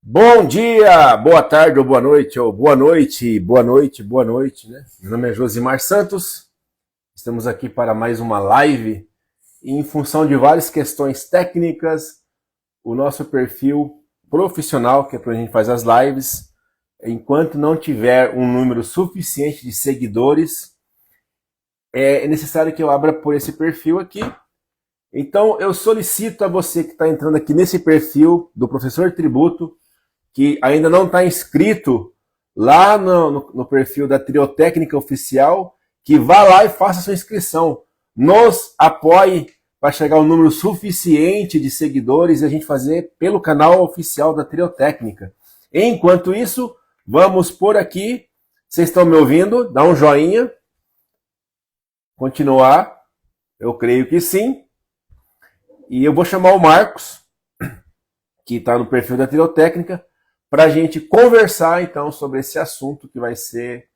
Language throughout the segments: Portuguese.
Bom dia, boa tarde ou boa noite, ou boa noite, boa noite, boa noite, né? Meu nome é Josimar Santos, estamos aqui para mais uma live e em função de várias questões técnicas, o nosso perfil profissional, que é para a gente fazer as lives, enquanto não tiver um número suficiente de seguidores, é necessário que eu abra por esse perfil aqui. Então eu solicito a você que está entrando aqui nesse perfil do Professor Tributo, que ainda não está inscrito lá no perfil da Triotécnica Oficial, que vá lá e faça sua inscrição. Nos apoie para chegar ao número suficiente de seguidores e a gente fazer pelo canal oficial da Triotécnica. Enquanto isso, vamos por aqui. Vocês estão me ouvindo? Dá um joinha. Continuar. Eu creio que sim. E eu vou chamar o Marcos, que está no perfil da Triotécnica, para a gente conversar então sobre esse assunto que vai ser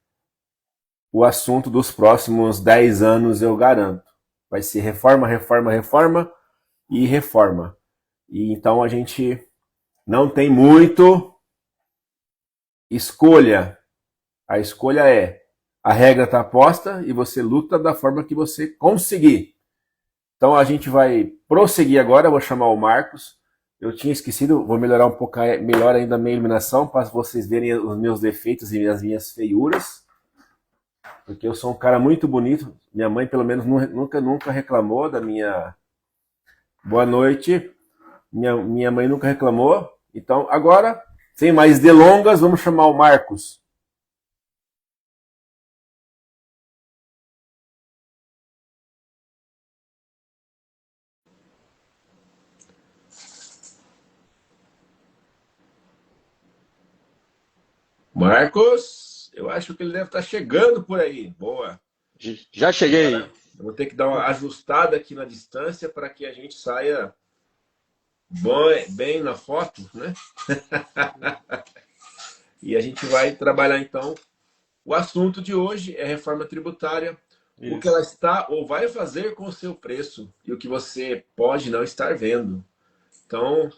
o assunto dos próximos 10 anos, eu garanto. Vai ser reforma, reforma, reforma e reforma. E então a gente não tem muito escolha. A escolha é: a regra está posta e você luta da forma que você conseguir. Então a gente vai prosseguir agora, eu vou chamar o Marcos. Eu tinha esquecido, vou melhorar um pouco melhor ainda a minha iluminação para vocês verem os meus defeitos e as minhas feiuras. Porque eu sou um cara muito bonito. Minha mãe, pelo menos, nunca reclamou da minha boa noite. Minha mãe nunca reclamou. Então, agora, sem mais delongas, vamos chamar o Marcos. Marcos, eu acho que ele deve estar chegando por aí. Boa. Já Agora, cheguei. eu vou ter que dar uma ajustada aqui na distância para que a gente saia bem na foto, né? E a gente vai trabalhar então. O assunto de hoje é reforma tributária, o que ela Isso. está ou vai fazer com o seu preço e o que você pode não estar vendo. Então,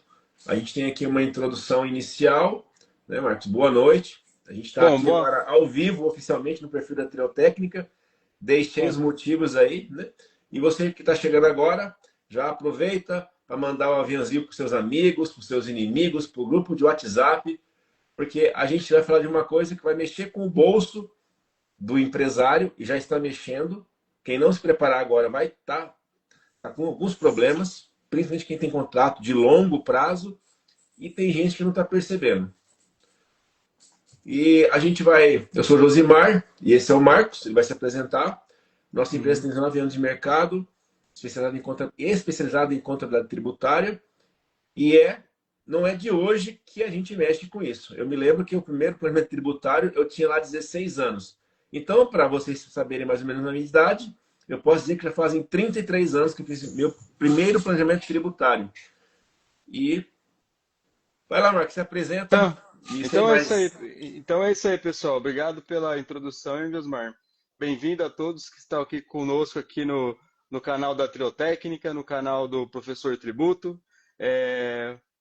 a gente tem aqui uma introdução inicial, né, Marcos? Boa noite. A gente está Bom, aqui agora ao vivo, oficialmente, no perfil da Triotécnica. Deixei os bom, motivos aí, né? E você que está chegando agora, já aproveita para mandar um aviãozinho para os seus amigos, para os seus inimigos, para o grupo de WhatsApp, porque a gente vai falar de uma coisa que vai mexer com o bolso do empresário e já está mexendo. Quem não se preparar agora vai estar com alguns problemas, principalmente quem tem contrato de longo prazo e tem gente que não está percebendo. E a gente vai. Eu sou o Josimar e esse é o Marcos, ele vai se apresentar. Nossa empresa uhum. tem 19 anos de mercado, especializada em contabilidade tributária, e não é de hoje que a gente mexe com isso. Eu me lembro que o primeiro planejamento tributário eu tinha lá 16 anos. Então, para vocês saberem mais ou menos a minha idade, eu posso dizer que já fazem 33 anos que eu fiz meu primeiro planejamento tributário. E vai lá, Marcos, se apresenta Então, e sem então é isso aí. mais. Então é isso aí, pessoal. Obrigado pela introdução, hein, Josmar. Bem-vindo a todos que estão aqui conosco aqui no canal da Triotécnica, no canal do Professor Tributo.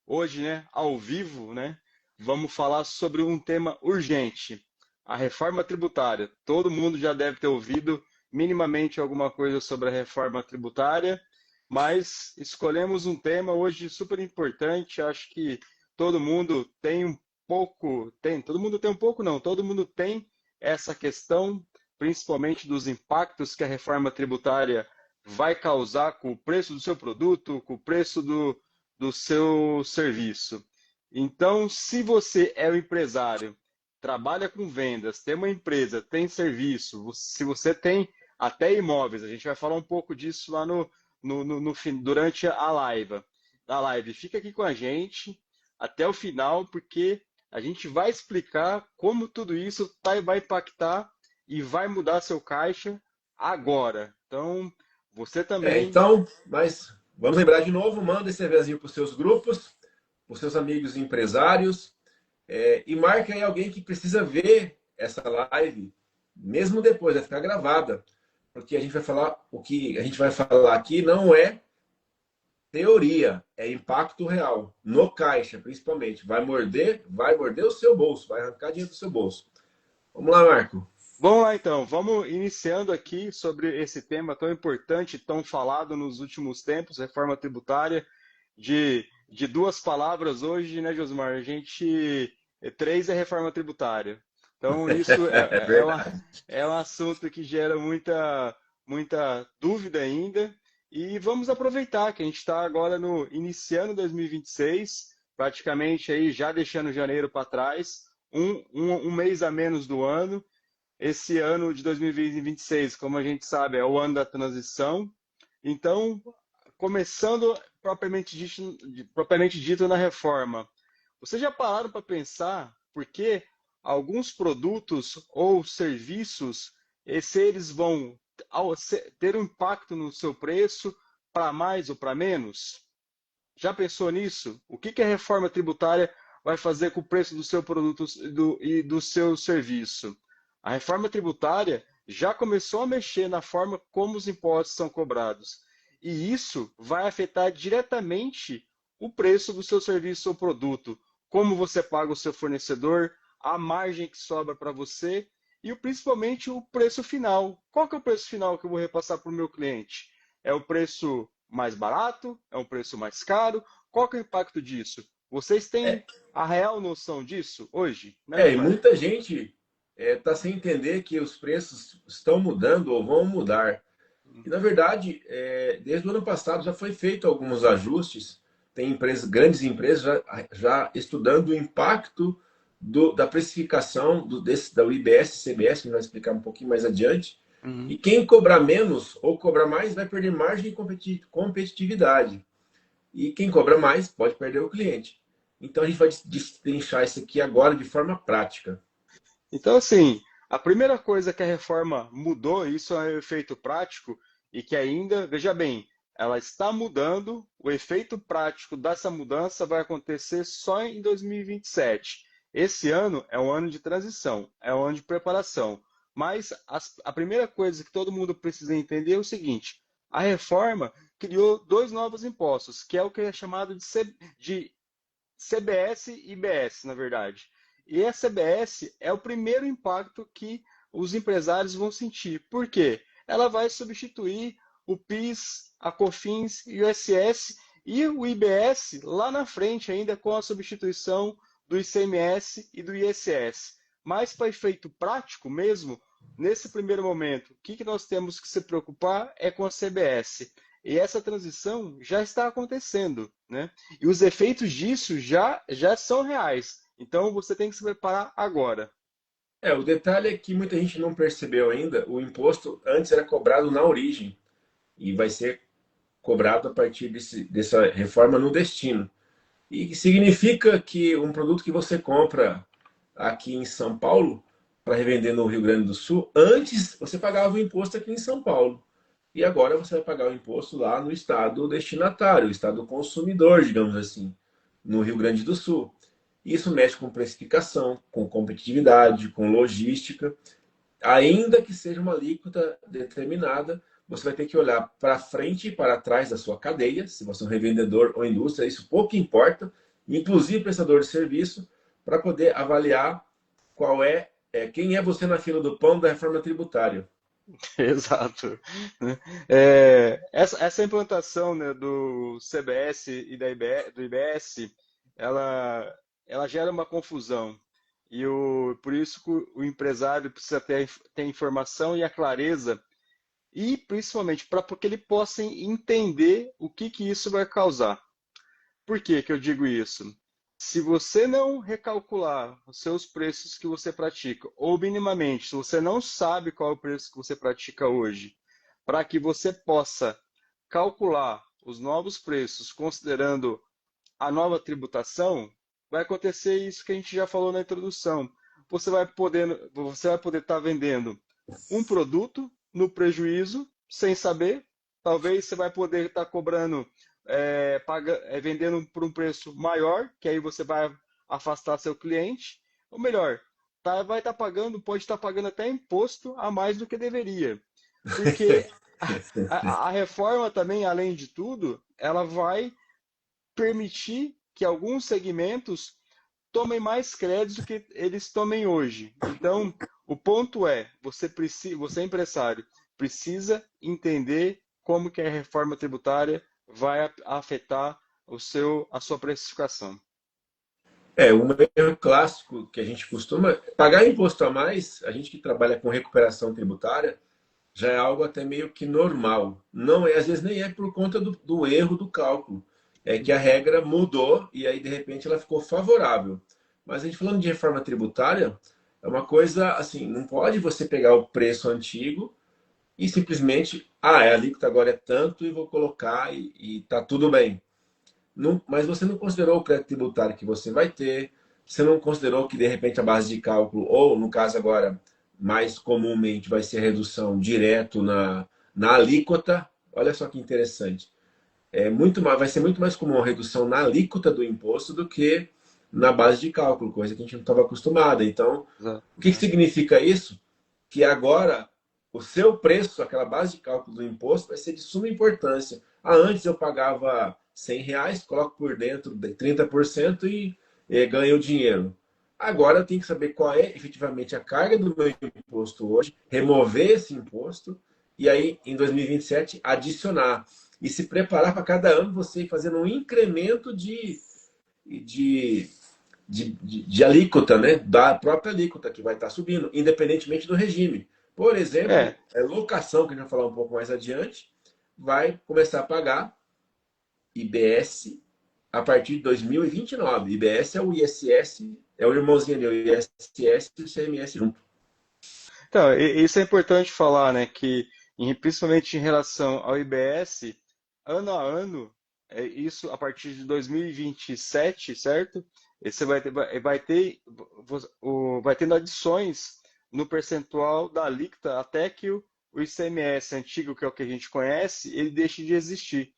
Hoje, né, ao vivo, né, vamos falar sobre um tema urgente, a reforma tributária. Todo mundo já deve ter ouvido minimamente alguma coisa sobre a reforma tributária, mas escolhemos um tema hoje super importante. Acho que todo mundo tem um pouco, todo mundo tem um pouco, não, todo mundo tem essa questão, principalmente dos impactos que a reforma tributária vai causar com o preço do seu produto, com o preço do seu serviço. Então, se você é um empresário, trabalha com vendas, tem uma empresa, tem serviço, se você tem até imóveis, a gente vai falar um pouco disso lá durante a live. Fica aqui com a gente até o final, porque a gente vai explicar como tudo isso vai impactar e vai mudar seu caixa agora. Então, você também. Então, mas vamos lembrar de novo, manda esse aviãozinho para os seus grupos, para os seus amigos empresários, e marque aí alguém que precisa ver essa live, mesmo depois, vai ficar gravada. Porque a gente vai falar, o que a gente vai falar aqui não é teoria, é impacto real. No caixa, principalmente. Vai morder o seu bolso, vai arrancar dinheiro do seu bolso. Vamos lá, Marco. Vamos lá então, vamos iniciando aqui sobre esse tema tão importante, tão falado nos últimos tempos, reforma tributária, de duas palavras hoje, né, Josmar? Três é reforma tributária. Então, isso É verdade. é um assunto que gera muita dúvida ainda. E vamos aproveitar que a gente está agora no iniciando 2026, praticamente aí já deixando janeiro para trás, um mês a menos do ano. Esse ano de 2026, como a gente sabe, é o ano da transição. Então, começando propriamente dito na reforma, vocês já pararam para pensar por que alguns produtos ou serviços, se eles vão ter um impacto no seu preço para mais ou para menos? Já pensou nisso? O que a reforma tributária vai fazer com o preço do seu produto e do seu serviço? A reforma tributária já começou a mexer na forma como os impostos são cobrados. E isso vai afetar diretamente o preço do seu serviço ou produto, como você paga o seu fornecedor, a margem que sobra para você e principalmente o preço final. Qual que é o preço final que eu vou repassar para o meu cliente? É o preço mais barato? É um preço mais caro? Qual que é o impacto disso? Vocês têm É, a real noção disso hoje, né, e Osmar? muita gente está sem entender que os preços estão mudando ou vão mudar. E, na verdade, desde o ano passado já foi feito alguns ajustes. Tem empresas, grandes empresas já estudando o impacto da precificação da UIBS e CBS, que a gente vai explicar um pouquinho mais adiante. Uhum. E quem cobrar menos ou cobrar mais vai perder margem e competitividade. E quem cobra mais pode perder o cliente. Então a gente vai destrinchar isso aqui agora de forma prática. Então, assim, a primeira coisa que a reforma mudou, isso é o efeito prático, e que ainda, veja bem, ela está mudando, o efeito prático dessa mudança vai acontecer só em 2027. Esse ano é um ano de transição, é um ano de preparação. Mas a primeira coisa que todo mundo precisa entender é o seguinte: a reforma criou dois novos impostos, que é o que é chamado de CBS e IBS, na verdade. E a CBS é o primeiro impacto que os empresários vão sentir. Por quê? Ela vai substituir o PIS, a COFINS e o ISS e o IBS lá na frente ainda com a substituição do ICMS e do ISS. Mas para efeito prático mesmo, nesse primeiro momento, o que nós temos que se preocupar é com a CBS. E essa transição já está acontecendo, né? E os efeitos disso já são reais. Então você tem que se preparar agora. O detalhe é que muita gente não percebeu ainda, o imposto antes era cobrado na origem e vai ser cobrado a partir dessa reforma no destino. E significa que um produto que você compra aqui em São Paulo para revender no Rio Grande do Sul, antes você pagava o imposto aqui em São Paulo. E agora você vai pagar o imposto lá no estado destinatário, o estado consumidor, digamos assim, no Rio Grande do Sul. Isso mexe com precificação, com competitividade, com logística. Ainda que seja uma alíquota determinada, você vai ter que olhar para frente e para trás da sua cadeia, se você é um revendedor ou indústria, isso pouco importa, inclusive prestador de serviço, para poder avaliar quem é você na fila do pão da reforma tributária. Exato. Essa implantação, né, do CBS e do IBS, ela gera uma confusão. Por isso que o empresário precisa ter informação e a clareza, e principalmente para que ele possa entender o que isso vai causar. Por que eu digo isso? Se você não recalcular os seus preços que você pratica, ou minimamente, se você não sabe qual é o preço que você pratica hoje, para que você possa calcular os novos preços considerando a nova tributação, vai acontecer isso que a gente já falou na introdução. Você vai poder estar vendendo um produto no prejuízo, sem saber. Talvez você vai poder estar cobrando, vendendo por um preço maior, que aí você vai afastar seu cliente. Ou melhor, vai estar pagando, pode estar pagando até imposto a mais do que deveria. Porque A reforma também, além de tudo, ela vai permitir que alguns segmentos tomem mais créditos do que eles tomem hoje. Então, o ponto é, você é empresário, precisa entender como que a reforma tributária vai afetar a sua precificação. Um erro clássico que a gente costuma pagar imposto a mais, a gente que trabalha com recuperação tributária, já é algo até meio que normal. Não é, às vezes nem é por conta do erro do cálculo. É que a regra mudou e aí de repente ela ficou favorável. Mas a gente falando de reforma tributária, é uma coisa assim, não pode você pegar o preço antigo e simplesmente, a alíquota agora é tanto e vou colocar e tá tudo bem. Não, mas você não considerou o crédito tributário que você vai ter, você não considerou que de repente a base de cálculo, ou no caso agora, mais comumente, vai ser redução direto na alíquota. Olha só que interessante. Vai ser muito mais comum a redução na alíquota do imposto do que na base de cálculo, coisa que a gente não estava acostumada. Então, Exato. o que significa isso? Que agora o seu preço, aquela base de cálculo do imposto, vai ser de suma importância. Antes eu pagava R$ 100, coloco por dentro de 30% e ganho o dinheiro. Agora eu tenho que saber qual é efetivamente a carga do meu imposto hoje, remover esse imposto e aí em 2027 adicionar. E se preparar para cada ano você ir fazendo um incremento de, de alíquota, né? Da própria alíquota que vai estar subindo, independentemente do regime. Por exemplo, É, locação, que a gente vai falar um pouco mais adiante, vai começar a pagar IBS a partir de 2029. IBS é o ISS, é o irmãozinho ali, o ISS e o CMS junto. então, isso é importante falar, né, que principalmente em relação ao IBS, ano a ano, isso a partir de 2027, certo? E você vai tendo adições no percentual da alíquota até que o ICMS antigo, que é o que a gente conhece, ele deixe de existir.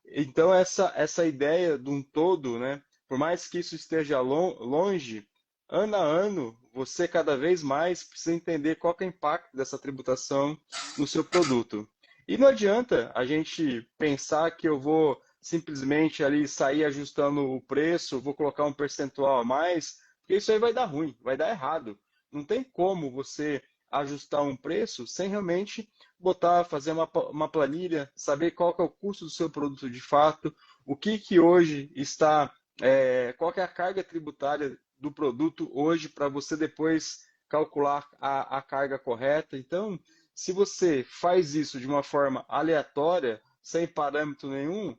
Então, essa ideia de um todo, né? Por mais que isso esteja longe, ano a ano, você cada vez mais precisa entender qual que é o impacto dessa tributação no seu produto. E não adianta a gente pensar que eu vou simplesmente ali sair ajustando o preço, vou colocar um percentual a mais, porque isso aí vai dar ruim, vai dar errado. Não tem como você ajustar um preço sem realmente fazer uma planilha, saber qual que é o custo do seu produto de fato, o que que hoje está, qual que é a carga tributária do produto hoje para você depois calcular a carga correta. Então, se você faz isso de uma forma aleatória, sem parâmetro nenhum,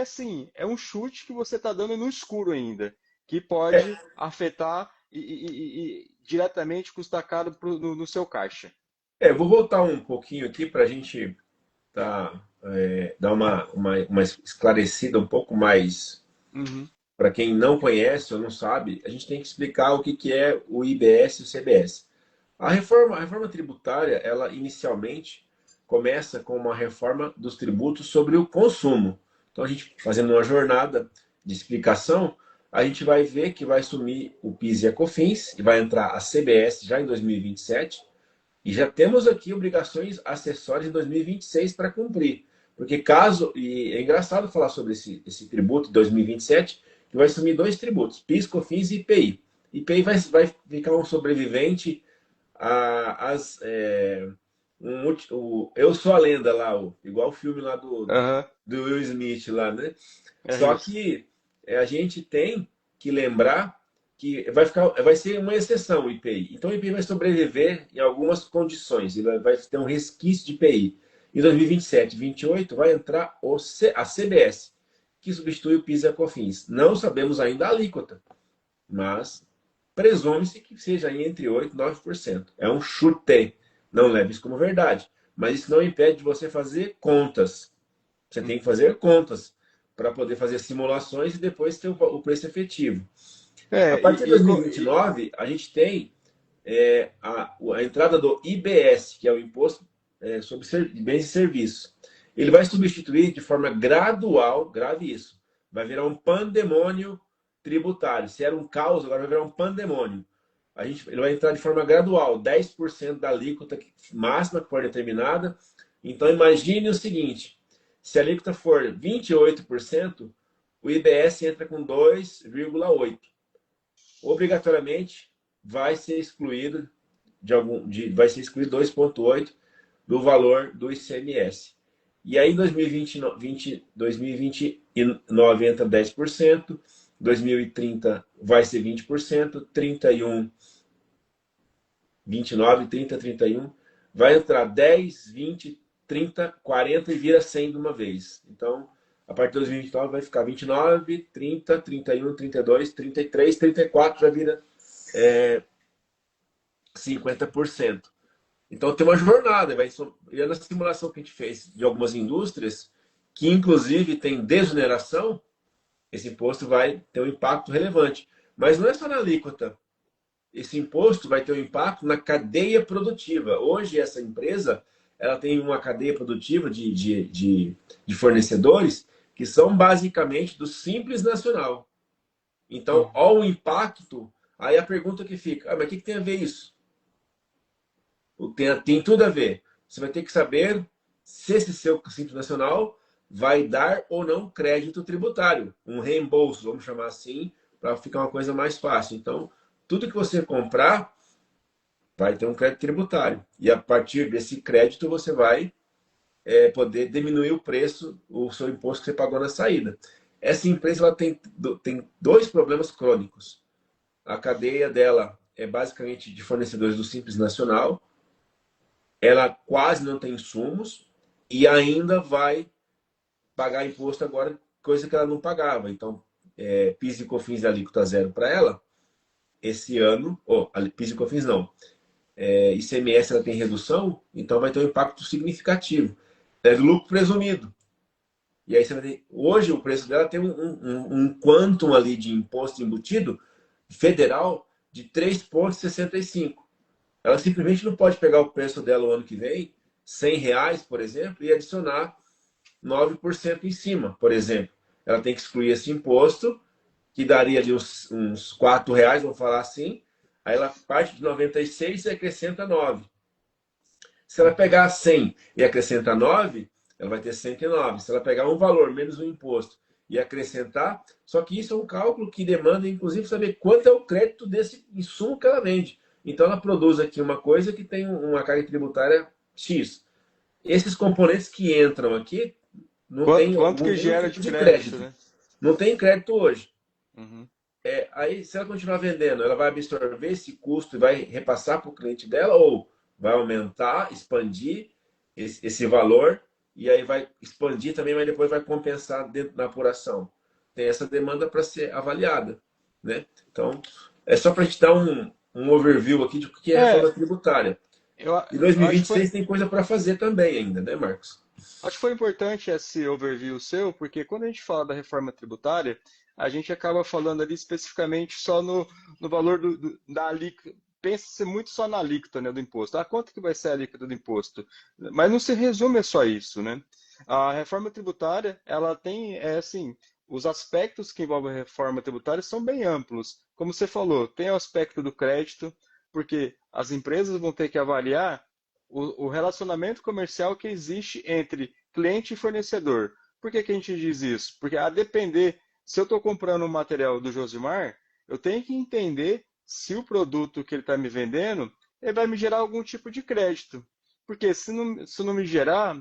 assim, é um chute que você está dando no escuro ainda, que pode afetar e diretamente custar caro no seu caixa. Vou voltar um pouquinho aqui para a gente dar uma esclarecida um pouco mais Uhum. para quem não conhece ou não sabe, a gente tem que explicar o que é o IBS e o CBS. A reforma tributária, ela inicialmente começa com uma reforma dos tributos sobre o consumo. Então, a gente fazendo uma jornada de explicação, a gente vai ver que vai sumir o PIS e a COFINS, e vai entrar a CBS já em 2027, e já temos aqui obrigações acessórias em 2026 para cumprir. Porque e é engraçado falar sobre esse tributo de 2027, que vai sumir dois tributos, PIS, COFINS e IPI. IPI vai ficar um sobrevivente às, Eu Sou a Lenda lá, igual o filme lá Aham, do Will Smith lá, né? é Só isso. que a gente tem que lembrar que vai ser uma exceção o IPI. Então o IPI vai sobreviver em algumas condições, ele vai ter um resquício de IPI. Em 2027 e 2028 vai entrar a CBS, que substitui o PIS e a COFINS. Não sabemos ainda a alíquota, mas presume-se que seja aí entre 8% e 9%. É um chute, não leve isso como verdade. Mas isso não impede de você fazer contas. Você tem que Uhum. fazer contas para poder fazer simulações e depois ter o preço efetivo. A É, partir de 2029, a gente tem a entrada do IBS, que é o Imposto sobre Bens e Serviços. Ele vai substituir de forma gradual, grave isso, vai virar um pandemônio tributário. Se era um caos, agora vai virar um pandemônio. Ele vai entrar de forma gradual, 10% da alíquota máxima que for determinada, Então imagine o seguinte, se a alíquota for 28%, o IBS entra com 2,8%. Obrigatoriamente vai ser excluído vai ser excluído 2,8 do valor do ICMS. E aí em 2029 entra 10%, 2030 vai ser 20%, 31, 29, 30, 31, vai entrar 10, 20, 30, 40 e vira 100 de uma vez. Então, a partir de 2029 vai ficar 29, 30, 31, 32, 33, 34 já vira 50%. Então tem uma jornada, e é na simulação que a gente fez de algumas indústrias, que inclusive tem desoneração, esse imposto vai ter um impacto relevante. Mas não é só na alíquota. Esse imposto vai ter um impacto na cadeia produtiva. Hoje, essa empresa ela tem uma cadeia produtiva de fornecedores que são basicamente do Simples Nacional. Então, Uhum. ao impacto, aí a pergunta que fica, mas o que tem a ver isso? Tem tudo a ver. Você vai ter que saber se esse seu Simples Nacional vai dar ou não crédito tributário, um reembolso, vamos chamar assim, para ficar uma coisa mais fácil. Então, tudo que você comprar vai ter um crédito tributário. E a partir desse crédito você vai poder diminuir o preço, o seu imposto que você pagou na saída. Essa empresa ela tem dois problemas crônicos. A cadeia dela é basicamente de fornecedores do Simples Nacional, ela quase não tem insumos e ainda vai pagar imposto agora, coisa que ela não pagava. Então, PIS e COFINS e alíquota zero para ela, esse ano, PIS e COFINS não, ICMS ela tem redução, então vai ter um impacto significativo. É do lucro presumido. E aí você vai ter, hoje o preço dela tem um quantum ali de imposto embutido federal de 3,65. Ela simplesmente não pode pegar o preço dela o ano que vem, R$ 100, por exemplo, e adicionar 9% em cima, por exemplo. Ela tem que excluir esse imposto, que daria ali uns R$ 4, vamos falar assim. Aí ela parte de 96 e acrescenta 9. Se ela Uhum. pegar 100 e acrescentar 9, ela vai ter 109. Se ela pegar um valor menos o imposto e acrescentar, só que isso é um cálculo que demanda, inclusive, saber quanto é o crédito desse insumo que ela vende. Então, ela produz aqui uma coisa que tem uma carga tributária X. Esses componentes que entram aqui não tem Quanto que nenhum gera tipo de de crédito, crédito. né? Não tem crédito hoje. Uhum. Aí, se ela continuar vendendo, ela vai absorver esse custo e vai repassar para o cliente dela ou vai aumentar, expandir esse valor e aí vai expandir também, mas depois vai compensar dentro da apuração. Tem essa demanda para ser avaliada, né? Então, é só para a gente dar um overview aqui de o que é reforma É, tributária. E eu acho que foi, 2026 tem coisa para fazer também ainda, né, Marcos? acho que foi importante esse overview seu, porque quando a gente fala da reforma tributária, a gente acaba falando ali especificamente só no valor da alíquota. Pensa-se muito só na alíquota, né, do imposto. Ah, quanto que vai ser a alíquota do imposto? Mas não se resume a só isso, né? A reforma tributária, ela tem, assim, os aspectos que envolvem a reforma tributária são bem amplos. Como você falou, tem o aspecto do crédito, porque as empresas vão ter que avaliar o relacionamento comercial que existe entre cliente e fornecedor. Por que que a gente diz isso? Porque a depender, se eu estou comprando um material do Josimar, eu tenho que entender se o produto que ele está me vendendo, ele vai me gerar algum tipo de crédito. Porque se não me gerar,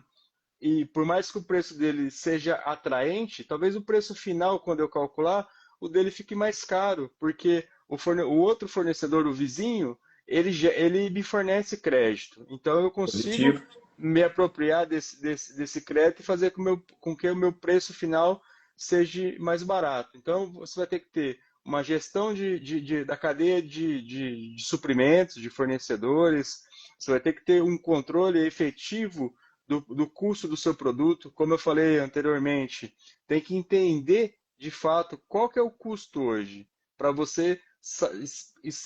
e por mais que o preço dele seja atraente, talvez o preço final, quando eu calcular, o dele fique mais caro, porque o outro fornecedor, o vizinho, ele me fornece crédito. Então eu consigo Positivo. me apropriar desse crédito e fazer com que o meu preço final seja mais barato. Então você vai ter que ter uma gestão da cadeia de suprimentos, de fornecedores, você vai ter que ter um controle efetivo do custo do seu produto. Como eu falei anteriormente, tem que entender de fato qual que é o custo hoje, para você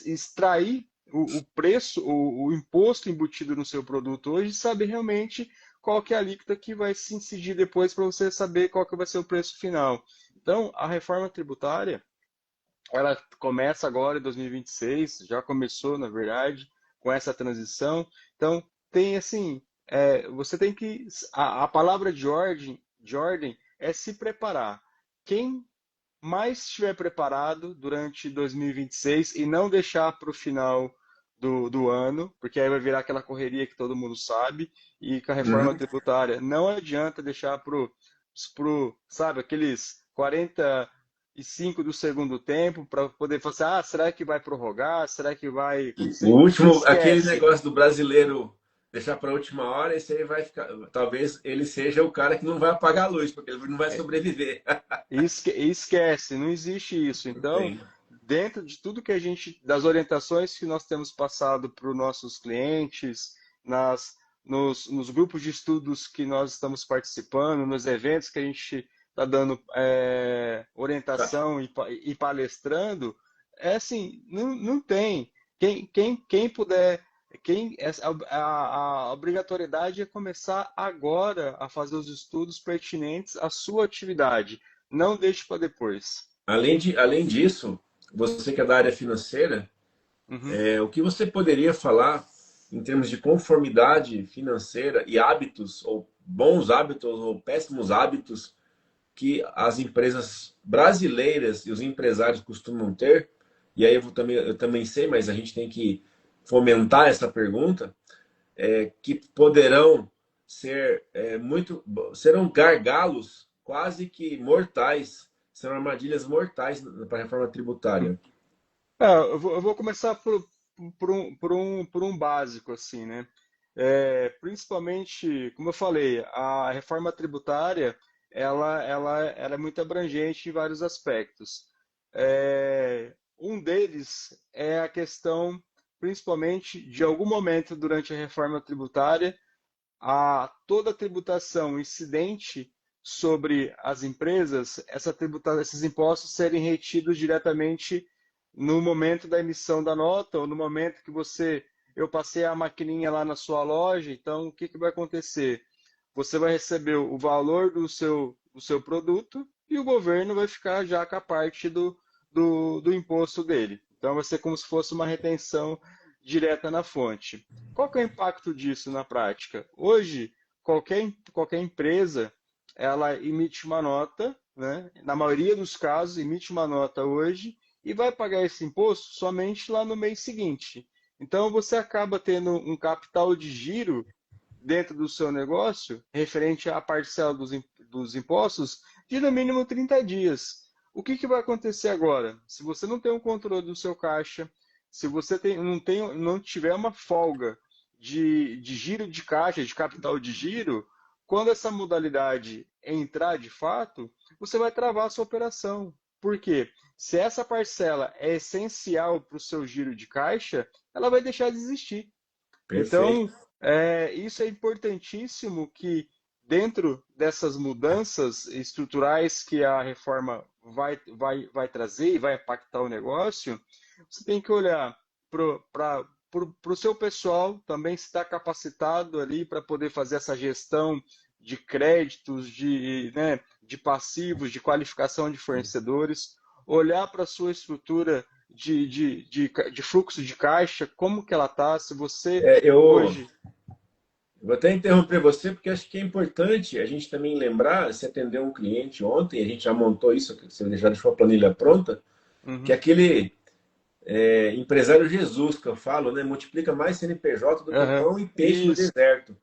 extrair o preço, o imposto embutido no seu produto hoje e saber realmente qual que é a alíquota que vai se incidir depois para você saber qual que vai ser o preço final. Então, a reforma tributária, ela começa agora em 2026, já começou, na verdade, com essa transição. Então, tem assim, você tem que. A palavra de ordem é se preparar. Quem mais estiver preparado durante 2026 e não deixar para o final do ano, porque aí vai virar aquela correria que todo mundo sabe, e com a reforma Uhum. tributária não adianta deixar sabe, aqueles 45 do segundo tempo para poder falar assim, será que vai prorrogar? Será que vai O acontecer? último, aquele Esquece. negócio do brasileiro deixar para a última hora, esse aí vai ficar. Talvez ele seja o cara que não vai apagar a luz, porque ele não vai sobreviver. Esquece, não existe isso. Não Então, tem. dentro de tudo que das orientações que nós temos passado para os nossos clientes, nos grupos de estudos que nós estamos participando, nos eventos que a gente está dando Tá. orientação e palestrando, é assim, não tem. Quem puder, a obrigatoriedade é começar agora a fazer os estudos pertinentes à sua atividade. Não deixe para depois. Além disso, você que é da área financeira, Uhum. o que você poderia falar em termos de conformidade financeira e hábitos, ou bons hábitos ou péssimos hábitos que as empresas brasileiras e os empresários costumam ter? E aí eu também sei, mas a gente tem que fomentar essa pergunta, que poderão ser serão gargalos quase que mortais, serão armadilhas mortais para a reforma tributária. Eu vou começar por um básico, assim, né? Principalmente, como eu falei, a reforma tributária, ela é muito abrangente em vários aspectos. Um deles é a questão, principalmente, de algum momento durante a reforma tributária, toda a tributação incidente sobre as empresas, esses impostos serem retidos diretamente no momento da emissão da nota ou no momento que eu passei a maquininha lá na sua loja. Então, o que que vai acontecer? Você vai receber o valor do seu produto e o governo vai ficar já com a parte do imposto dele. Então, vai ser como se fosse uma retenção direta na fonte. Qual que é o impacto disso na prática? Hoje, qualquer empresa, ela emite uma nota, né? Na maioria dos casos, emite uma nota hoje e vai pagar esse imposto somente lá no mês seguinte. Então, você acaba tendo um capital de giro dentro do seu negócio, referente à parcela dos impostos, de no mínimo 30 dias. O que que vai acontecer agora? Se você não tem um controle do seu caixa, se você não tiver uma folga de giro de caixa, de capital de giro, quando essa modalidade entrar de fato, você vai travar a sua operação. Por quê? Se essa parcela é essencial para o seu giro de caixa, ela vai deixar de existir. Perfeito. Então, isso é importantíssimo que, dentro dessas mudanças estruturais que a reforma vai trazer e vai impactar o negócio, você tem que olhar para o seu pessoal também estar capacitado ali para poder fazer essa gestão de créditos, né, de passivos, de qualificação de fornecedores, olhar para a sua estrutura de fluxo de caixa, como que ela está, se você Eu hoje. vou até interromper você, porque acho que é importante a gente também lembrar, se atendeu um cliente ontem, a gente já montou isso, você já deixou a planilha pronta, que Uhum, aquele empresário Jesus que eu falo, né, multiplica mais CNPJ do que aham, pão e peixe no isso, deserto.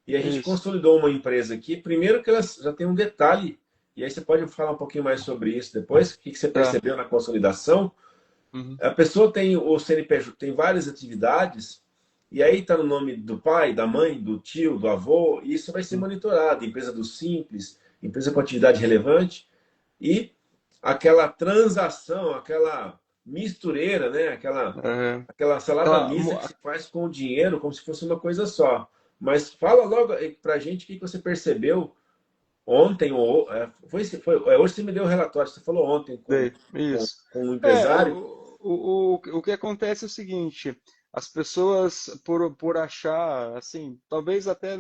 E a gente isso, consolidou uma empresa aqui, primeiro que ela já tem um detalhe, e aí você pode falar um pouquinho mais sobre isso depois, o que você tá, percebeu na consolidação. uhum, A pessoa tem o CNPJ, tem várias atividades, e aí está no nome do pai, da mãe, do tio, do avô, e isso vai ser uhum, monitorado. Empresa do Simples, empresa com atividade relevante, e aquela transação, aquela mistureira, né? aham. Aquela salada Aquela, mista que se faz com o dinheiro como se fosse uma coisa só. Mas fala logo para a gente o que você percebeu ontem, ou hoje você me deu o relatório, você falou ontem isso. com o empresário. O que acontece é o seguinte, as pessoas, por achar, assim, talvez até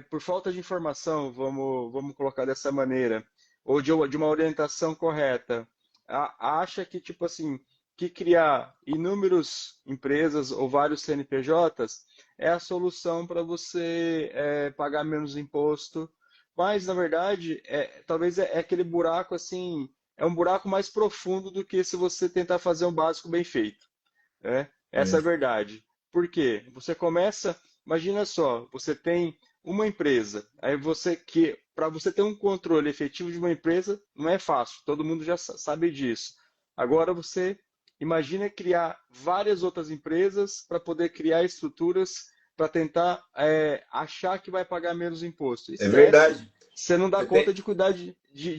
por falta de informação, vamos colocar dessa maneira, ou de uma orientação correta, acha que, tipo assim, que criar inúmeras empresas ou vários CNPJs é a solução para você pagar menos imposto. Mas, na verdade, talvez é aquele buraco assim, é um buraco mais profundo do que se você tentar fazer um básico bem feito, né? Essa é a É, verdade. Por quê? Você começa, imagina só, você tem uma empresa, aí você que para você ter um controle efetivo de uma empresa não é fácil, todo mundo já sabe disso. Agora você imagina criar várias outras empresas para poder criar estruturas para tentar achar que vai pagar menos imposto. é Esquece. verdade. Você não dá Você conta tem... de cuidar de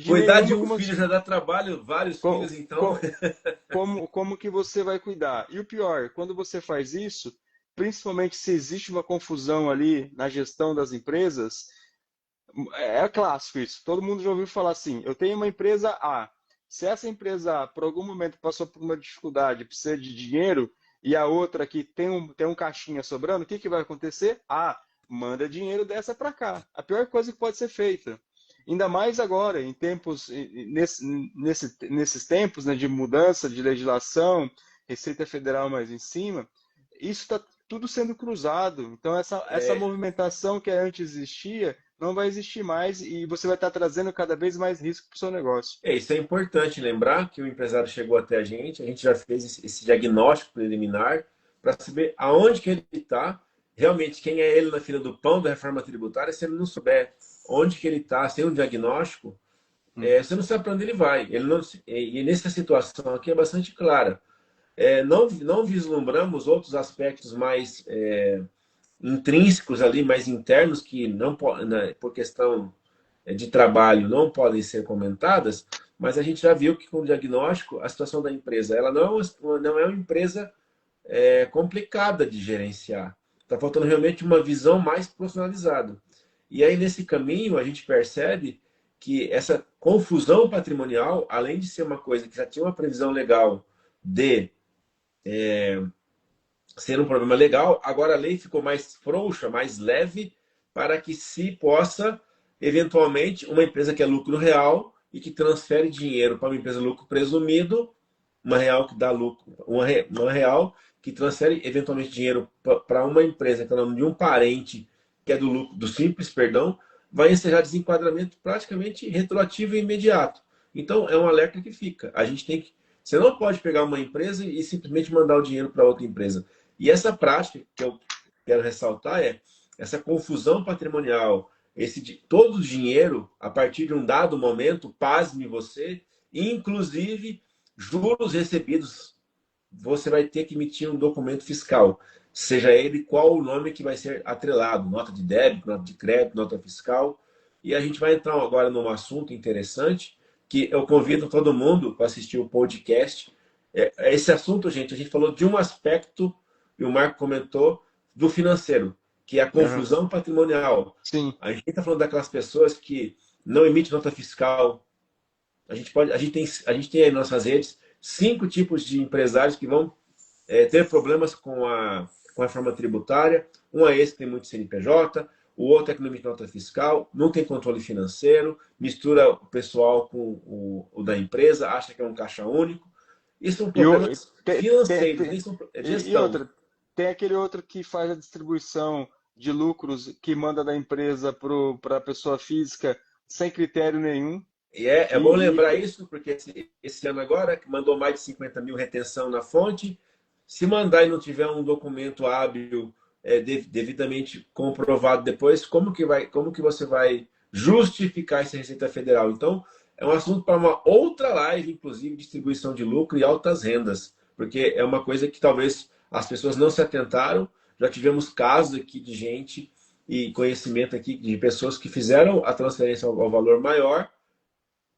Cuidar de nenhuma, um filho já dá trabalho, vários filhos, co- então. co- como que você vai cuidar? E o pior, quando você faz isso, principalmente se existe uma confusão ali na gestão das empresas, é clássico isso. Todo mundo já ouviu falar assim: eu tenho uma empresa A. Se essa empresa A, por algum momento, passou por uma dificuldade, precisa de dinheiro, e a outra aqui tem um caixinha sobrando, o que que vai acontecer? Ah, manda dinheiro dessa para cá. A pior coisa que pode ser feita. Ainda mais agora, em tempos, nesses tempos, né, de mudança de legislação, Receita Federal mais em cima, isso está tudo sendo cruzado. Então, essa É, movimentação que antes existia não vai existir mais e você vai estar trazendo cada vez mais risco para o seu negócio. isso é importante lembrar que o empresário chegou até a gente já fez esse diagnóstico preliminar para saber aonde que ele está, realmente quem é ele na fila do pão da reforma tributária. Se ele não souber onde que ele está, sem um diagnóstico, Hum. você não sabe para onde ele vai. Ele não, e nessa situação aqui é bastante clara. Não vislumbramos outros aspectos mais intrínsecos ali, mais internos, que não né, por questão de trabalho não podem ser comentadas, mas a gente já viu que com o diagnóstico a situação da empresa ela não é uma empresa complicada de gerenciar. Está faltando realmente uma visão mais profissionalizada. E aí, nesse caminho, a gente percebe que essa confusão patrimonial, além de ser uma coisa que já tinha uma previsão legal de ser um problema legal, agora a lei ficou mais frouxa, mais leve, para que se possa, eventualmente, uma empresa que é lucro real e que transfere dinheiro para uma empresa lucro presumido, uma real que dá lucro, uma real que transfere eventualmente dinheiro para uma empresa que é o nome de um parente que é do lucro, do simples, perdão, vai encerrar desenquadramento praticamente retroativo e imediato. Então é um alerta que fica. A gente tem que, você não pode pegar uma empresa e simplesmente mandar o dinheiro para outra empresa. E essa prática que eu quero ressaltar é essa confusão patrimonial, todo o dinheiro a partir de um dado momento, pasme você, inclusive juros recebidos, você vai ter que emitir um documento fiscal, seja ele qual o nome que vai ser atrelado, nota de débito, nota de crédito, nota fiscal. E a gente vai entrar agora num assunto interessante que eu convido todo mundo para assistir o podcast. Esse assunto, gente, a gente falou de um aspecto, e o Marco comentou, do financeiro, que é a Aham. confusão patrimonial. Sim. A gente está falando daquelas pessoas que não emitem nota fiscal. A gente tem aí nas nossas redes 5 tipos de empresários que vão ter problemas com a reforma tributária. Um é esse que tem muito CNPJ, o outro é que não emite nota fiscal, não tem controle financeiro, mistura o pessoal com o da empresa, acha que é um caixa único. Isso são E, o, e, problemas te- te- financeiros, te- nem são e gestão. outra, tem aquele outro que faz a distribuição de lucros que manda da empresa para a pessoa física sem critério nenhum. E é bom E, lembrar isso, porque esse ano agora, que mandou mais de 50 mil retenção na fonte, se mandar e não tiver um documento hábil devidamente comprovado depois, como que você vai justificar essa Receita Federal? Então, é um assunto para uma outra live, inclusive, distribuição de lucro e altas rendas, porque é uma coisa que talvez as pessoas não se atentaram. Já tivemos casos aqui de gente e conhecimento aqui de pessoas que fizeram a transferência ao valor maior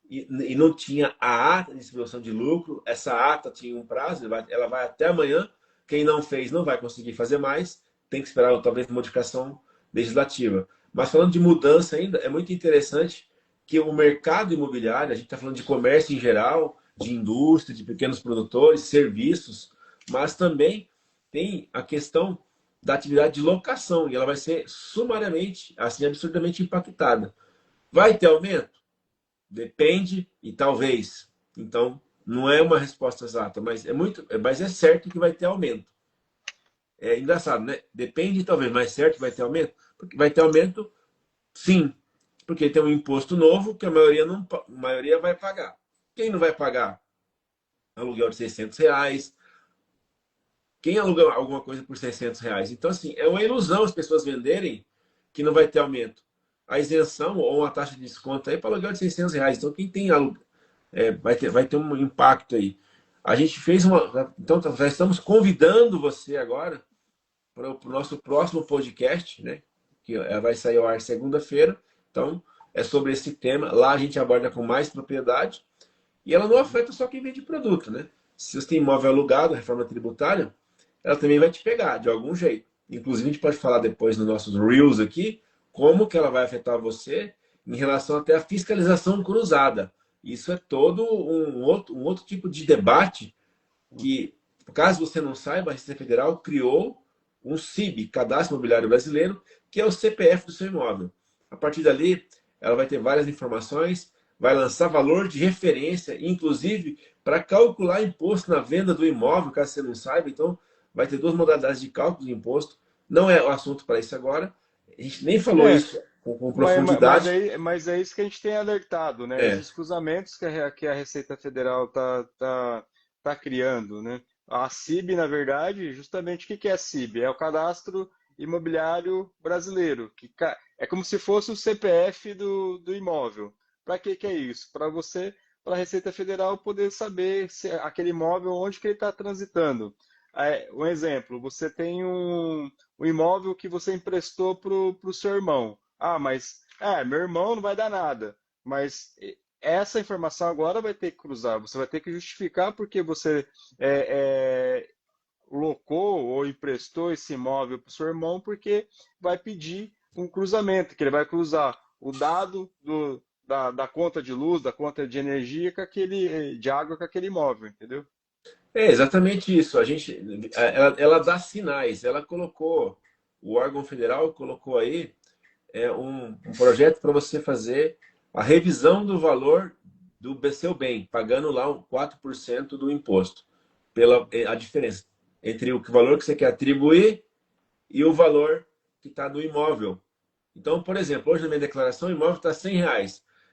e não tinha a ata de distribuição de lucro. Essa ata tinha um prazo, ela vai até amanhã. Quem não fez não vai conseguir fazer mais, tem que esperar talvez modificação legislativa. Mas falando de mudança ainda, é muito interessante que o mercado imobiliário, a gente está falando de comércio em geral, de indústria, de pequenos produtores, serviços, mas também tem a questão da atividade de locação, e ela vai ser sumariamente, assim, absurdamente impactada. Vai ter aumento? Depende e talvez. Então, Não é uma resposta exata, mas é certo que vai ter aumento. É engraçado, né? Depende, talvez, mas certo que vai ter aumento? Porque vai ter aumento, sim. Porque tem um imposto novo que a maioria, não, a maioria vai pagar. Quem não vai pagar? Aluguel de R$ 600. Quem aluga alguma coisa por R$ 600? Então, assim, é uma ilusão as pessoas venderem que não vai ter aumento. A isenção ou uma taxa de desconto aí para aluguel de R$ 600. Então, quem tem vai ter um impacto aí. A gente fez uma. Então, já estamos convidando você agora para o nosso próximo podcast, né? Que vai sair ao ar segunda-feira. Então, é sobre esse tema. Lá a gente aborda com mais propriedade. E ela não afeta só quem vende produto, né? Se você tem imóvel alugado, reforma tributária, ela também vai te pegar de algum jeito. Inclusive, a gente pode falar depois nos nossos Reels aqui, como que ela vai afetar você em relação até à fiscalização cruzada. Isso é todo um outro tipo de debate que, caso você não saiba, a Receita Federal criou um CIB, Cadastro Imobiliário Brasileiro, que é o CPF do seu imóvel. A partir dali, ela vai ter várias informações, vai lançar valor de referência, inclusive para calcular imposto na venda do imóvel, caso você não saiba. Então, vai ter duas modalidades de cálculo de imposto. Não é o assunto para isso agora. A gente nem falou É, isso com profundidade. mas é isso que a gente tem alertado, né? É, Esses cruzamentos que a Receita Federal tá criando, né? A CIB, na verdade, justamente o que que é a CIB? É o Cadastro Imobiliário Brasileiro, é como se fosse o CPF do imóvel. Para que é isso? Para a Receita Federal poder saber se aquele imóvel, onde que ele está transitando. Um exemplo, você tem um imóvel que você emprestou para o seu irmão. Ah, mas meu irmão não vai dar nada. Mas essa informação agora vai ter que cruzar. Você vai ter que justificar porque você é, locou ou emprestou esse imóvel para o seu irmão, porque vai pedir um cruzamento, que ele vai cruzar o dado da conta de luz, da conta de energia de água com aquele imóvel, entendeu? é exatamente isso. Ela dá sinais. Ela colocou, o órgão federal colocou aí um projeto para você fazer a revisão do valor do seu bem, pagando lá 4% do imposto, pela a diferença entre o valor que você quer atribuir e o valor que está no imóvel. Então, por exemplo, hoje na minha declaração, o imóvel está R$ 100.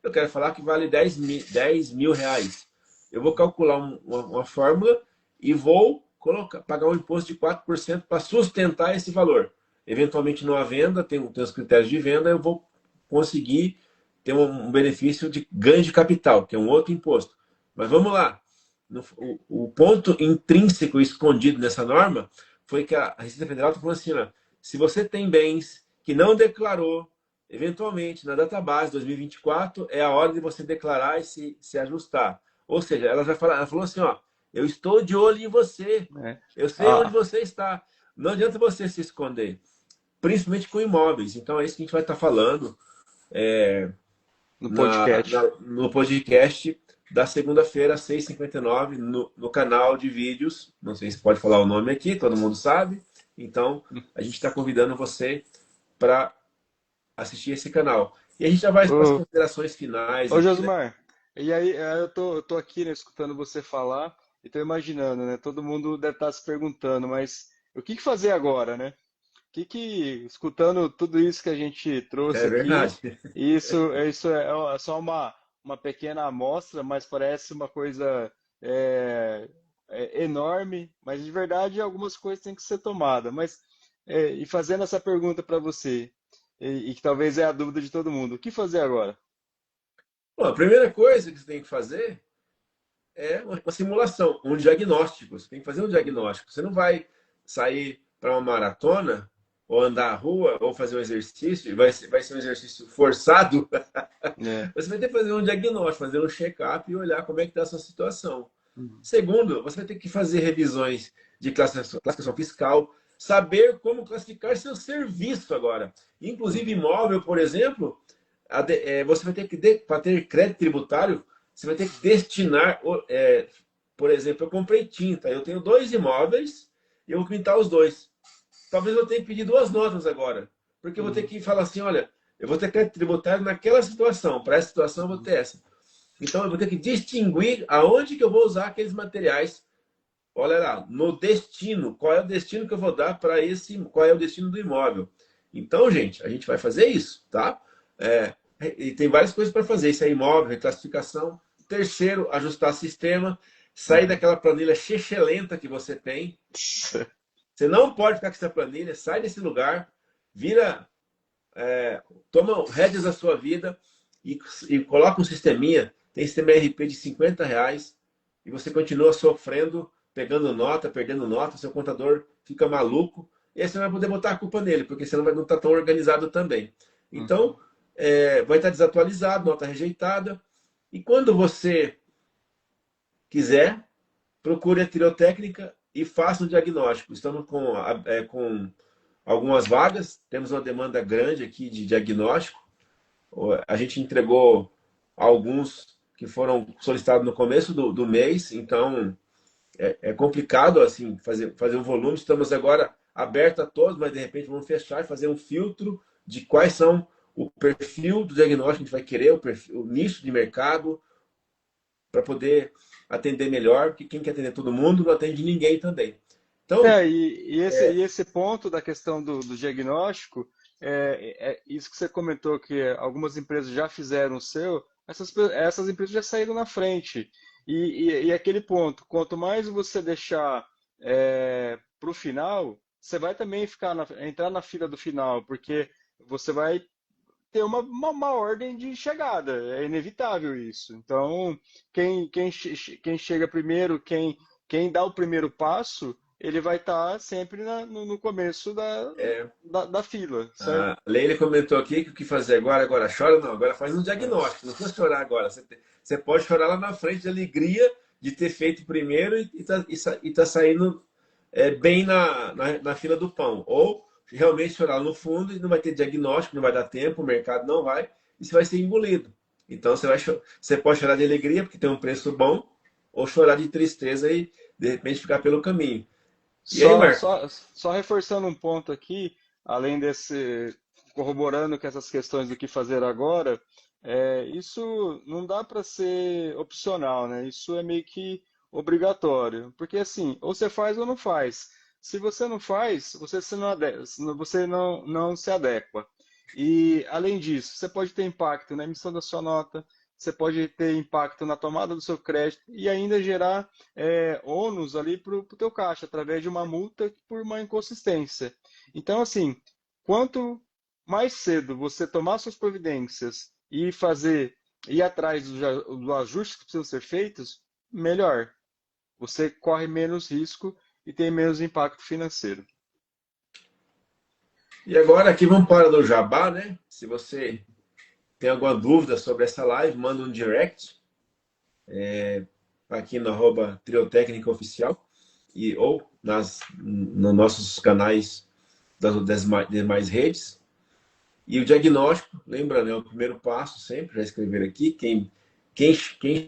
Eu quero falar que vale R$ 10.000. Eu vou calcular uma fórmula e vou pagar um imposto de 4% para sustentar esse valor. Eventualmente, numa venda, tem os critérios de venda, eu vou conseguir ter um benefício de ganho de capital, que é um outro imposto. Mas vamos lá. O ponto intrínseco escondido nessa norma foi que a Receita Federal está falando assim, ó, se você tem bens que não declarou, eventualmente, na database 2024, é a hora de você declarar e se ajustar. Ou seja, ela falou assim, ó, eu estou de olho em você, Né? eu sei onde Ah, você está. Não adianta você se esconder, principalmente com imóveis. Então é isso que a gente vai estar falando no podcast. no podcast da segunda-feira, às 6h59, no canal de vídeos. Não sei se pode falar o nome aqui, todo mundo sabe. Então, a gente está convidando você para assistir esse canal. E a gente já vai para as Ô, considerações finais ô aqui, né? Josmar, e aí eu tô aqui, né, escutando você falar e tô imaginando, né? Todo mundo deve estar se perguntando, mas o que que fazer agora, né? Escutando tudo isso que a gente trouxe É aqui, verdade. isso é só uma pequena amostra, mas parece uma coisa é, enorme, mas de verdade algumas coisas têm que ser tomadas. E fazendo essa pergunta para você, e que talvez é a dúvida de todo mundo, o que fazer agora? Bom, a primeira coisa que você tem que fazer é uma simulação, um diagnóstico. Você tem que fazer um diagnóstico. Você não vai sair para uma maratona, ou andar à rua, ou fazer um exercício, vai ser um exercício forçado. É. Você vai ter que fazer um diagnóstico, fazer um check-up e olhar como é que está a sua situação. Uhum. Segundo, você vai ter que fazer revisões de classificação fiscal, saber como classificar seu serviço agora. Inclusive imóvel, por exemplo, você vai ter que, para ter crédito tributário, você vai ter que destinar, por exemplo, eu comprei tinta, eu tenho 2 imóveis e eu vou pintar os dois. Talvez eu tenha que pedir 2 notas agora, porque eu vou ter Uhum. que falar assim, olha, eu vou ter crédito tributário naquela situação, para essa situação eu vou ter essa. Então eu vou ter que distinguir aonde que eu vou usar aqueles materiais. Olha lá, no destino, qual é o destino que eu vou dar para esse, qual é o destino do imóvel. Então, gente, a gente vai fazer isso, tá? E tem várias coisas para fazer. Isso é imóvel, reclassificação. Terceiro, ajustar sistema, sair Uhum. daquela planilha chechelenta que você tem. Você não pode ficar com essa planilha, sai desse lugar, vira, toma rédeas da sua vida e coloca um sisteminha. Tem sistema RP de R$ 50 e você continua sofrendo, pegando nota, perdendo nota, seu contador fica maluco, e aí você não vai poder botar a culpa nele, porque você não está tão organizado também. Uhum. Então, vai estar desatualizado, nota rejeitada, e quando você quiser, procure a tirotécnica e faça um diagnóstico. Estamos com algumas vagas, temos uma demanda grande aqui de diagnóstico. A gente entregou alguns que foram solicitados no começo do mês, então é complicado assim fazer um volume. Estamos agora abertos a todos, mas de repente vamos fechar e fazer um filtro de quais são o perfil do diagnóstico que a gente vai querer, o nicho de mercado, para poder atender melhor, porque quem quer atender todo mundo não atende ninguém também. Então, E esse ponto da questão do diagnóstico, isso que você comentou, que algumas empresas já fizeram o seu, essas empresas já saíram na frente. E aquele ponto, quanto mais você deixar para o final, você vai também entrar na fila do final, porque você vai ter uma ordem de chegada, é inevitável isso. Então, quem chega primeiro, quem dá o primeiro passo, ele vai estar sempre no começo da fila, certo? a Leila comentou aqui que o que fazer agora, agora chora, não, agora faz um diagnóstico, não precisa chorar agora. Você pode chorar lá na frente de alegria de ter feito primeiro e tá saindo bem na fila do pão. Ou realmente chorar no fundo e não vai ter diagnóstico, não vai dar tempo, o mercado não vai, e você vai ser engolido. Então você pode chorar de alegria porque tem um preço bom, ou chorar de tristeza e de repente ficar pelo caminho. E aí, Só, Marco? só, só reforçando um ponto aqui, além desse, corroborando com essas questões do que fazer agora, isso não dá para ser opcional, né? Isso é meio que obrigatório, porque assim, ou você faz ou não faz. Se você não faz, você não se adequa. E além disso, você pode ter impacto na emissão da sua nota, você pode ter impacto na tomada do seu crédito e ainda gerar ônus ali para o teu caixa, através de uma multa por uma inconsistência. Então, assim, quanto mais cedo você tomar suas providências e ir atrás dos ajustes que precisam ser feitos, melhor. Você corre menos risco e tem menos impacto financeiro. E agora aqui vamos para o Jabá, né? Se você tem alguma dúvida sobre essa live, manda um direct aqui no Triotécnica Oficial ou nos nossos canais das demais redes. E o diagnóstico, lembra, né? O primeiro passo sempre, já escrever aqui, quem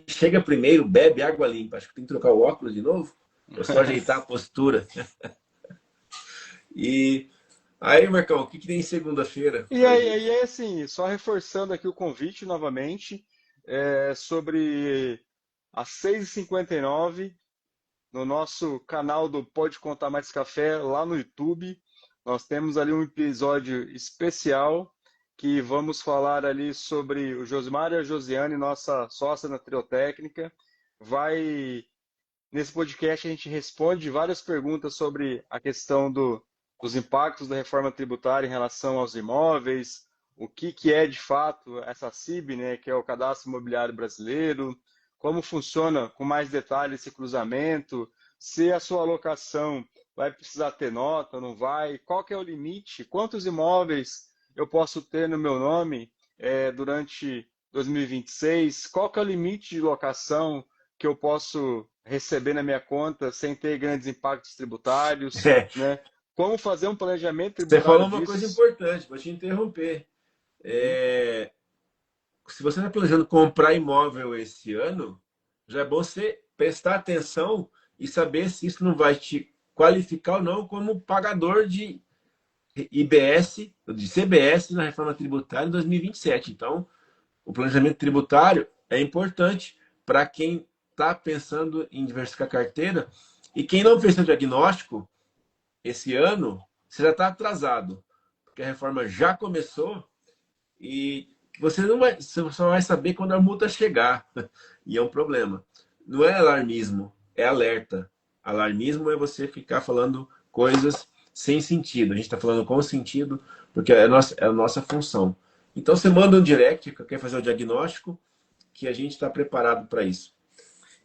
chega primeiro bebe água limpa. Acho que tem que trocar o óculos de novo, ou só ajeitar a postura. E aí, Marcão, o que tem em segunda-feira E pra aí, gente? é assim, só reforçando aqui o convite novamente, sobre às 6h59 no nosso canal do Pode Contar Mais Café, lá no YouTube. Nós temos ali um episódio especial que vamos falar ali sobre o Josimar e a Josiane, nossa sócia na Triotécnica. Nesse podcast a gente responde várias perguntas sobre a questão dos impactos da reforma tributária em relação aos imóveis, o que é de fato essa CIB, né, que é o Cadastro Imobiliário Brasileiro, como funciona com mais detalhes esse cruzamento, se a sua alocação vai precisar ter nota, não vai, qual que é o limite, quantos imóveis eu posso ter no meu nome durante 2026, qual que é o limite de locação que eu posso receber na minha conta sem ter grandes impactos tributários, É, né? Como fazer um planejamento você tributário falou uma coisa disso? importante, vou te interromper. Uhum. Se você está planejando comprar imóvel esse ano, já é bom você prestar atenção e saber se isso não vai te qualificar ou não como pagador de IBS, de CBS na reforma tributária em 2027. Então, o planejamento tributário é importante para quem está pensando em diversificar a carteira. E quem não fez seu diagnóstico esse ano, você já está atrasado, porque a reforma já começou e você só vai saber quando a multa chegar. E é um problema. Não é alarmismo, é alerta. Alarmismo é você ficar falando coisas sem sentido. A gente está falando com sentido, porque é a nossa função. Então você manda um direct, quer fazer o diagnóstico, que a gente está preparado para isso.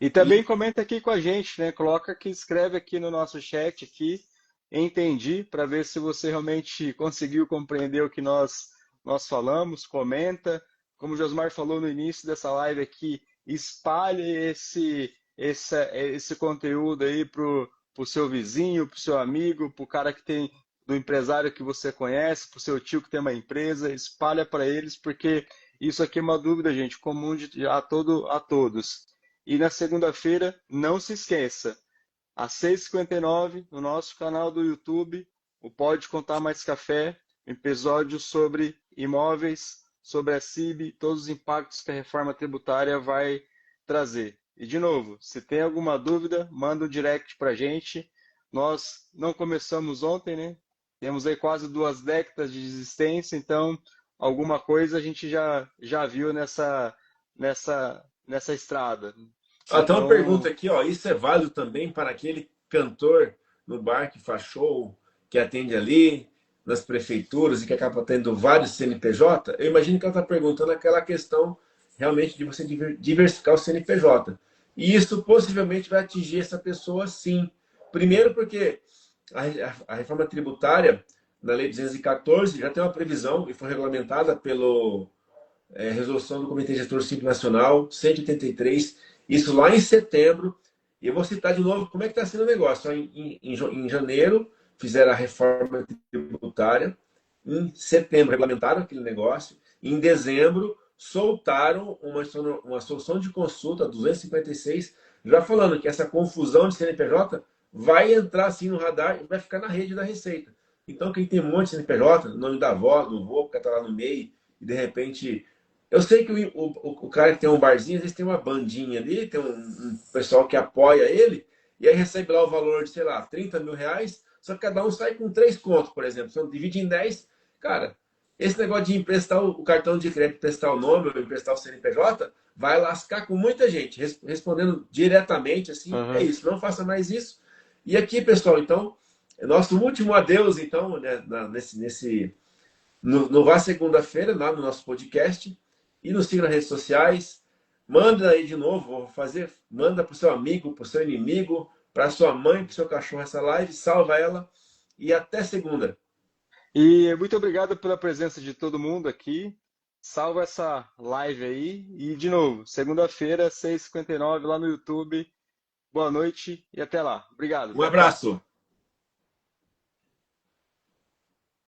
E E também comenta aqui com a gente, né? Coloca aqui, escreve aqui no nosso chat aqui, entendi, para ver se você realmente conseguiu compreender o que nós falamos, comenta. Como o Josmar falou no início dessa live aqui, espalhe esse conteúdo aí pro seu vizinho, pro seu amigo, pro cara que tem, do empresário que você conhece, pro seu tio que tem uma empresa, espalha para eles, porque isso aqui é uma dúvida, gente, comum a todos. E na segunda-feira, não se esqueça, às 6h59, no nosso canal do YouTube, o Pode Contar Mais Café, um episódio sobre imóveis, sobre a CIB, todos os impactos que a reforma tributária vai trazer. E, de novo, se tem alguma dúvida, manda um direct para a gente. Nós não começamos ontem, né? Temos aí quase 2 décadas de existência, então alguma coisa a gente já viu nessa estrada. Tem uma pergunta Então, aqui, ó. Isso é válido também para aquele cantor no bar que faz show, que atende ali nas prefeituras e que acaba tendo vários CNPJ? Eu imagino que ela está perguntando aquela questão realmente de você diversificar o CNPJ. E isso possivelmente vai atingir essa pessoa, sim. Primeiro porque a reforma tributária, na Lei 214, já tem uma previsão e foi regulamentada pelo resolução do Comitê Gestor Simples Nacional 183, isso lá em setembro. E eu vou citar de novo como é que está sendo o negócio. Em janeiro fizeram a reforma tributária, em setembro regulamentaram aquele negócio, em dezembro soltaram uma solução de consulta 256, já falando que essa confusão de CNPJ vai entrar assim no radar e vai ficar na rede da Receita. Então, quem tem um monte de CNPJ, nome da avó, do vô, que está lá no meio, e de repente eu sei que o cara que tem um barzinho, às vezes tem uma bandinha ali, tem um pessoal que apoia ele, e aí recebe lá o valor de, sei lá, 30 mil reais, só que cada um sai com 3 contos, por exemplo. Então, divide em 10. Cara, esse negócio de emprestar o cartão de crédito, emprestar o nome, ou emprestar o CNPJ, vai lascar com muita gente. Respondendo diretamente, assim, é uhum. isso. Não faça mais isso. E aqui, pessoal, então, nosso último adeus, então, né, no Vá Segunda-feira, lá no nosso podcast. E nos siga nas redes sociais. Manda aí de novo, vou fazer. Manda para o seu amigo, para o seu inimigo, para sua mãe, para o seu cachorro essa live. Salva ela. E até segunda. E muito obrigado pela presença de todo mundo aqui. Salva essa live aí. E, de novo, segunda-feira, 6h59, lá no YouTube. Boa noite e até lá. Obrigado. Um Até a próxima. abraço.